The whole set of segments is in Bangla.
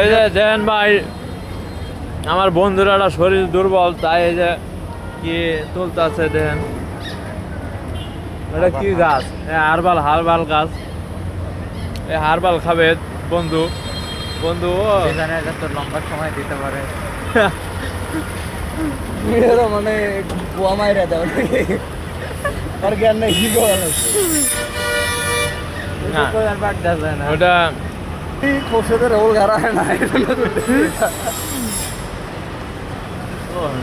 এই যে দেন ভাই, আমার বন্ধুরা একটা শরীর দুর্বল, তাই এই যে কি তুলতেছে দেন। এটা কি গাছ? হারবাল হারবাল গাছ। এই হারবাল খাবে বন্ধু। বন্ধু তো লম্বা সময় দিতে পারে। মানে গোয়া মাইরা দাও আর জ্ঞান নাই কি গোয়া না, না ওটা খোরশেদের রোল গাড়া হয় না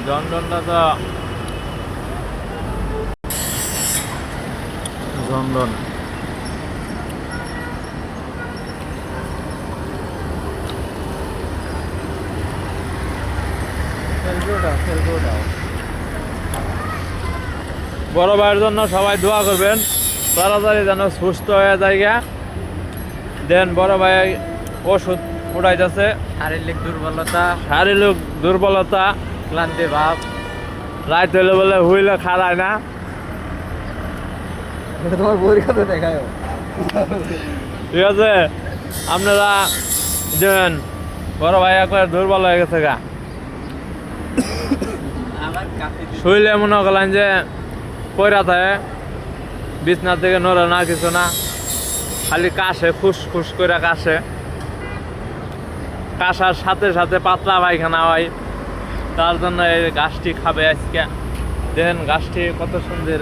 জনজনটা তো জনজন। বড় ভাইয়ের জন্য সবাই দোয়া করবেন, তাড়াতাড়ি যেন সুস্থ হয়ে যায়। দেন বড় ভাই ওষুধ উঠাইতেছে। শারীরিক দুর্বলতা, শারীরিক দুর্বলতা, ক্লান্তি ভাব। রাত হইলে বলে হুইলে খাড়ায় না। এটা তোমার বইয়ের কথা দেখায় ঠিক আছে, আপনারা দেন বড় ভাই একবার দুর্বল হয়ে গেছে গা। আবার কাফি শুইলে মনে করলেন যে পয়রা থাকে, বিছনা থেকে নড়ে না, কিছু না, খালি কাশে, ফুস ফুস করে কাশে। কাশার সাথে সাথে পাতলা পায়খানা হয়। তার জন্য এই গাছটি খাবে আজকে। দেখেন গাছটি কত সুন্দর